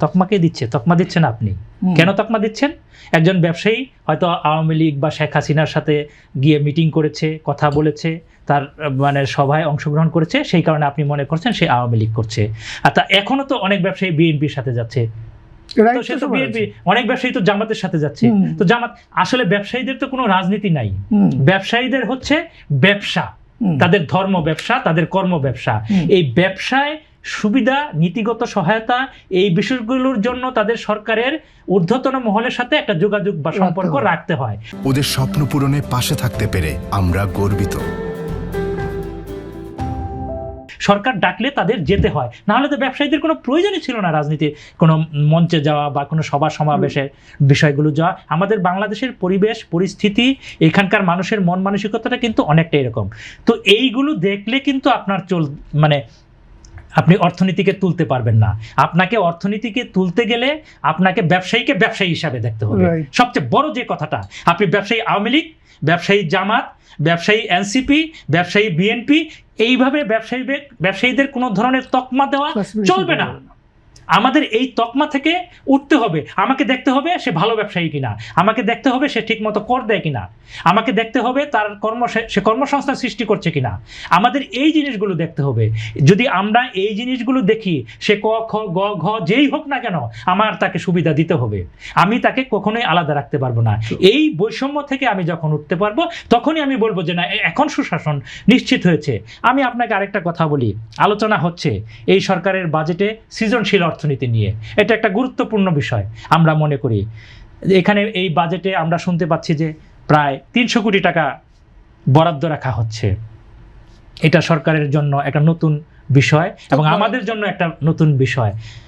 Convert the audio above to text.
তকমাকে দিচ্ছে, তকমা দিচ্ছেন আপনি। কেন তকমা দিচ্ছেন? একজন ব্যবসায়ী হয়তো আওয়ামী লীগ বা শেখ হাসিনার সাথে গিয়ে মিটিং করেছে, কথা বলেছে, তার মানে সভায় অংশগ্রহণ করেছে, সেই কারণে আপনি মনে করছেন সে আওয়ামী লীগ করছে। আর তা এখনো তো অনেক ব্যবসায়ী বিএনপির সাথে যাচ্ছে, তো সে তো বিএনপি, অনেক ব্যবসায়ী তো জামাতের সাথে যাচ্ছে। তো জামাত আসলে ব্যবসায়ীদের তো কোনো রাজনীতি নাই, ব্যবসায়ীদের হচ্ছে ব্যবসা, তাদের ধর্ম ব্যবসা, তাদের কর্ম ব্যবসা। এই ব্যবসায় সুবিধা, নীতিগত সহায়তা, এই বিষয়গুলোর জন্য তাদের সরকারের ঊর্ধ্বতন মহলের সাথে একটা যোগাযোগ বা সম্পর্ক রাখতে হয়। ওদের স্বপ্ন পূরণে পাশে থাকতে পেরে আমরা গর্বিত। সরকার ডাকলে তাদের যেতে হয়, না হলে তো ব্যবসায়ীদের কোনো প্রয়োজনই ছিল না রাজনীতির কোনো মঞ্চে যাওয়া বা কোনো সভা সমাবেশের বিষয়গুলো যাওয়া। আমাদের বাংলাদেশের পরিবেশ পরিস্থিতি, এখানকার মানুষের মন মানসিকতাটা কিন্তু অনেকটা এরকম। তো এইগুলো দেখলে কিন্তু আপনার মানে আপনি অর্থনীতিকে তুলতে পারবেন না। আপনাকে অর্থনীতিকে তুলতে গেলে আপনাকে ব্যবসায়ীকে ব্যবসায়ী হিসাবে দেখতে হবে। সবচেয়ে বড় যে কথাটা, আপনি ব্যবসায়ী আওয়ামী লীগ, ব্যবসায়ী জামাত, ব্যবসায়ী এনসিপি, ব্যবসায়ী বিএনপি, এইভাবে ব্যবসায়ীদের কোনো ধরনের তকমা দেওয়া চলবে না। আমাদের এই তকমা থেকে উঠতে হবে। আমাকে দেখতে হবে সে ভালো ব্যবসায়ী কিনা, আমাকে দেখতে হবে সে ঠিকমতো কর দেয় কিনা, আমাকে দেখতে হবে তার সে কর্মসংস্থান সৃষ্টি করছে কিনা। আমাদের এই জিনিসগুলো দেখতে হবে। যদি আমরা এই জিনিসগুলো দেখি, সে ক খ গ ঘ যেই হোক না কেন, আমার তাকে সুবিধা দিতে হবে। আমি তাকে কখনোই আলাদা রাখতে পারবো না। এই বৈষম্য থেকে আমি যখন উঠতে পারবো, তখনই আমি বলবো যে না, এখন সুশাসন নিশ্চিত হয়েছে। আমি আপনাকে আরেকটা কথা বলি, আলোচনা হচ্ছে এই সরকারের বাজেটে সৃজনশীল অর্থনীতি নিয়ে। এটা একটা গুরুত্বপূর্ণ বিষয় আমরা মনে করি। এখানে এই বাজেটে আমরা শুনতে পাচ্ছি যে প্রায় 300 কোটি টাকা বরাদ্দ রাখা হচ্ছে। এটা সরকারের জন্য একটা নতুন বিষয় এবং আমাদের জন্য একটা নতুন বিষয়।